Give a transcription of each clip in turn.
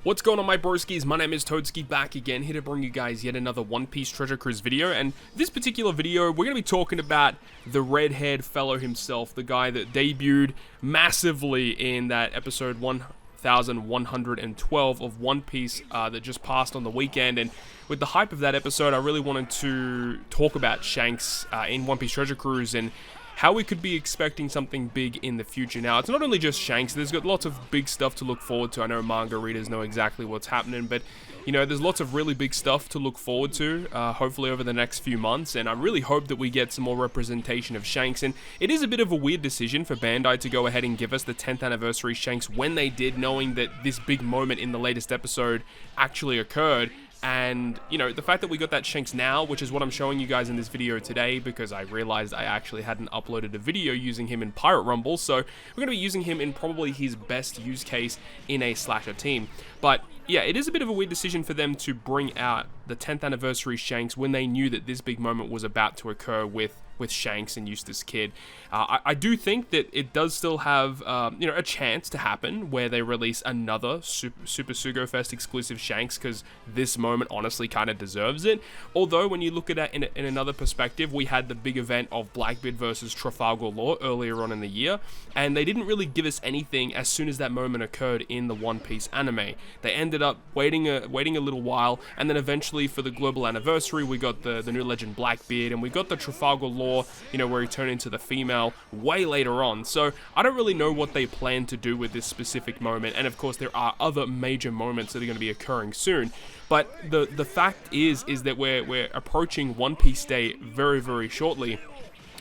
What's going on, my broskiis? My name is TheLordShiro, back again, here to bring you guys yet another One Piece Treasure Cruise video. And this particular video, we're going to be talking about the red-haired fellow himself, the guy that debuted massively in that episode 1112 of One Piece that just passed on the weekend. And with the hype of that episode, I really wanted to talk about Shanks in One Piece Treasure Cruise and how we could be expecting something big in the future. Now, it's not only just Shanks, there's got lots of big stuff to look forward to. I know manga readers know exactly what's happening, but, you know, there's lots of really big stuff to look forward to, hopefully over the next few months, and I really hope that we get some more representation of Shanks. And it is a bit of a weird decision for Bandai to go ahead and give us the 10th anniversary Shanks when they did, knowing that this big moment in the latest episode actually occurred. And, you know, the fact that we got that Shanks now, which is what I'm showing you guys in this video today, because I realized I actually hadn't uploaded a video using him in Pirate Rumble, so we're going to be using him in probably his best use case in a slasher team. But yeah, it is a bit of a weird decision for them to bring out the 10th anniversary Shanks when they knew that this big moment was about to occur with Shanks and Eustace Kid. I do think that it does still have, you know, a chance to happen where they release another Super Sugo Fest exclusive Shanks, because this moment honestly kind of deserves it. Although, when you look at it in another perspective, we had the big event of Blackbeard versus Trafalgar Law earlier on in the year, and they didn't really give us anything as soon as that moment occurred in the One Piece anime. They ended up waiting a little while, and then eventually for the global anniversary, we got the new legend Blackbeard, and we got the Trafalgar Law, you know, where he turned into the female way later on. So I don't really know what they plan to do with this specific moment, and of course there are other major moments that are going to be occurring soon. But the fact is that we're approaching One Piece Day very, very shortly.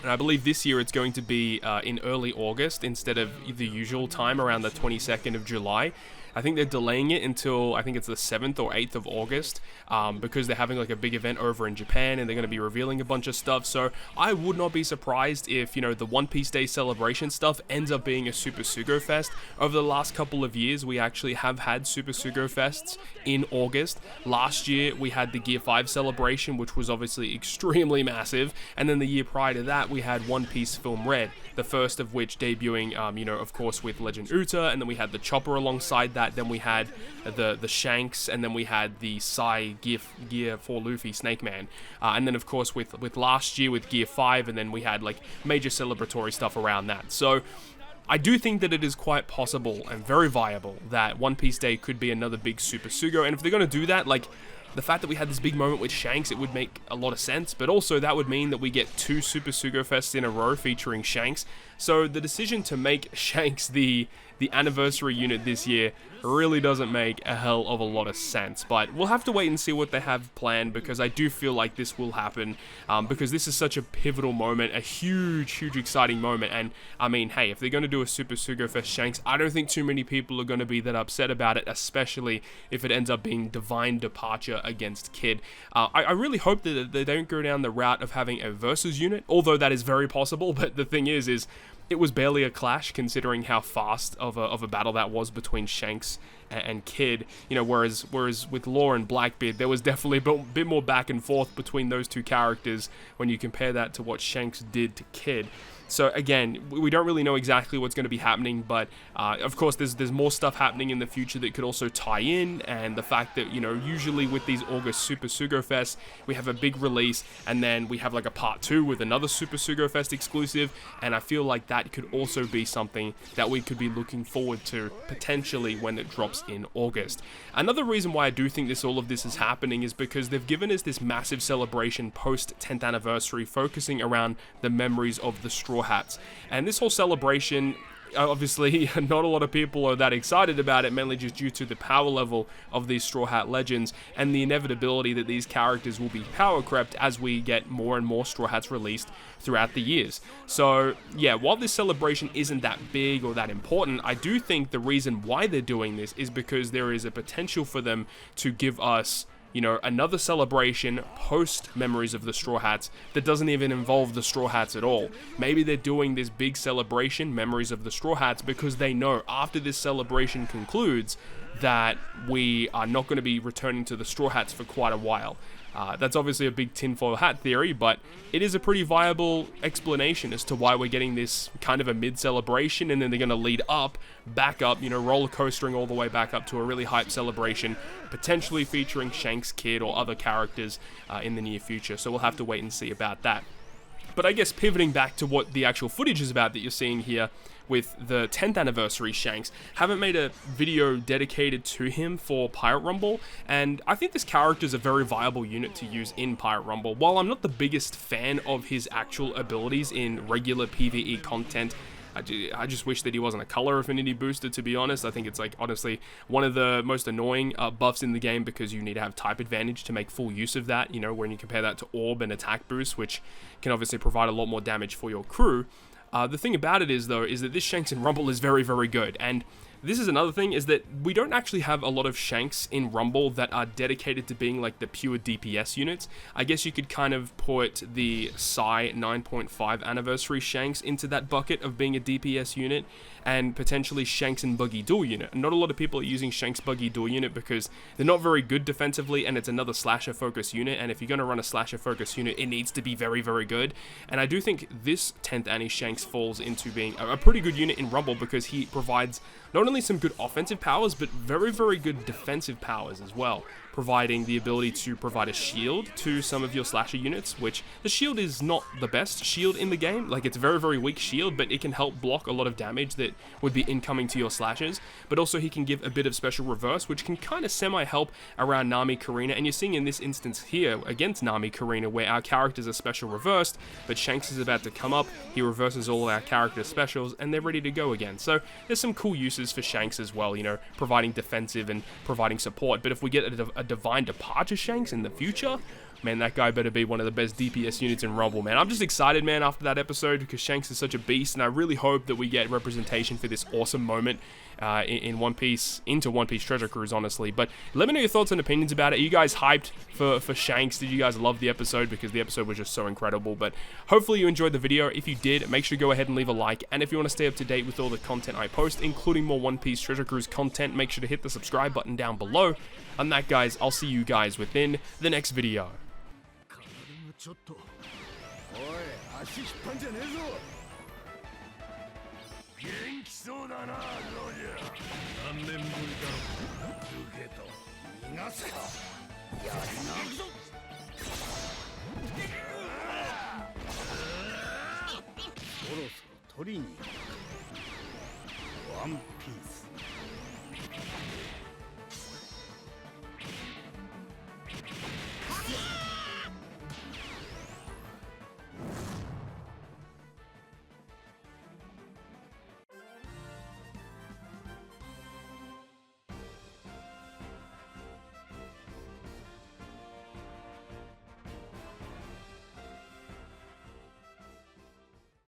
And I believe this year it's going to be in early August instead of the usual time around the 22nd of July. I think they're delaying it until, I think it's the 7th or 8th of August, because they're having like a big event over in Japan and they're going to be revealing a bunch of stuff. So I would not be surprised if, you know, the One Piece Day celebration stuff ends up being a Super Sugo Fest. Over the last couple of years, we actually have had Super Sugo Fests in August. Last year, we had the Gear 5 celebration, which was obviously extremely massive. And then the year prior to that, we had One Piece Film Red, the first of which debuting, you know, of course, with Legend Uta, and then we had the Chopper alongside that. Then we had the Shanks, and then we had the Sai Gear 4 Luffy Snake Man, and then of course with last year with Gear 5, and then we had like major celebratory stuff around that. So I do think that it is quite possible and very viable that One Piece Day could be another big Super Sugo, and if they're going to do that, like, the fact that we had this big moment with Shanks, it would make a lot of sense, but also that would mean that we get 2 Super Sugo Fests in a row featuring Shanks. So the decision to make Shanks the anniversary unit this year really doesn't make a hell of a lot of sense, but we'll have to wait and see what they have planned, because I do feel like this will happen, because this is such a pivotal moment, a huge exciting moment. And I mean, hey, if they're going to do a Super Sugo Fest Shanks, I don't think too many people are going to be that upset about it, especially if it ends up being Divine Departure against Kid. I really hope that they don't go down the route of having a versus unit, although that is very possible, but the thing is it was barely a clash considering how fast of a battle that was between Shanks and Kid, you know, whereas with Law and Blackbeard, there was definitely a bit more back and forth between those two characters when you compare that to what Shanks did to Kid. So again, we don't really know exactly what's going to be happening, but of course there's more stuff happening in the future that could also tie in, and the fact that, you know, usually with these August Super Sugo Fests, we have a big release, and then we have like a part 2 with another Super Sugo Fest exclusive, and I feel like that could also be something that we could be looking forward to potentially when it drops in August. Another reason why I do think all of this is happening is because they've given us this massive celebration post 10th anniversary focusing around the memories of the Straw Hats, and this whole celebration, obviously not a lot of people are that excited about it, mainly just due to the power level of these Straw Hat legends and the inevitability that these characters will be power crept as we get more and more Straw Hats released throughout the years. So yeah, while this celebration isn't that big or that important, I do think the reason why they're doing this is because there is a potential for them to give us, you know, another celebration post Memories of the Straw Hats that doesn't even involve the Straw Hats at all. Maybe they're doing this big celebration, Memories of the Straw Hats, because they know after this celebration concludes, that we are not going to be returning to the Straw Hats for quite a while. That's obviously a big tinfoil hat theory, but it is a pretty viable explanation as to why we're getting this kind of a mid-celebration, and then they're going to lead up, back up, you know, roller coastering all the way back up to a really hype celebration, potentially featuring Shanks Kid or other characters in the near future. So we'll have to wait and see about that. But I guess pivoting back to what the actual footage is about that you're seeing here with the 10th anniversary Shanks, haven't made a video dedicated to him for Pirate Rumble, and I think this character is a very viable unit to use in Pirate Rumble. While I'm not the biggest fan of his actual abilities in regular PvE content, I just wish that he wasn't a color affinity booster, to be honest. I think it's, like, honestly one of the most annoying buffs in the game, because you need to have type advantage to make full use of that, you know, when you compare that to orb and attack boost, which can obviously provide a lot more damage for your crew. The thing about it is, though, is that this Shanks in Rumble is very, very good, and this is another thing, is that we don't actually have a lot of Shanks in Rumble that are dedicated to being like the pure DPS units. I guess you could kind of put the Psy 9.5 anniversary Shanks into that bucket of being a DPS unit, and potentially Shanks and Buggy dual unit. And not a lot of people are using Shanks Buggy dual unit because they're not very good defensively, and it's another slasher focus unit, and if you're going to run a slasher focus unit, it needs to be very, very good. And I do think this 10th Annie Shanks falls into being a pretty good unit in Rumble, because he provides not only some good offensive powers, but very, very good defensive powers as well, providing the ability to provide a shield to some of your slasher units, which the shield is not the best shield in the game. Like, it's a very, very weak shield, but it can help block a lot of damage that would be incoming to your slashers. But also he can give a bit of special reverse, which can kind of semi-help around Nami Karina, and you're seeing in this instance here against Nami Karina where our characters are special reversed, but Shanks is about to come up, he reverses all our character specials, and they're ready to go again. So there's some cool uses for Shanks as well, you know, providing defensive and providing support. But if we get a Divine Departure Shanks in the future, man, that guy better be one of the best DPS units in Rumble, man. I'm just excited, man, after that episode, because Shanks is such a beast, and I really hope that we get representation for this awesome moment in One Piece, into One Piece Treasure Cruise, honestly. But let me know your thoughts and opinions about it. Are you guys hyped for Shanks? Did you guys love the episode? Because the episode was just so incredible. But hopefully you enjoyed the video. If you did, make sure to go ahead and leave a like. And if you want to stay up to date with all the content I post, including more One Piece Treasure Cruise content, make sure to hit the subscribe button down below. On that, guys, I'll see you guys within the next video. 元気そうだな、ロジャー。何年ぶりだろう。ルケと逃がすか。やりなくぞ。そろそろ取りに行くか。ワンピース。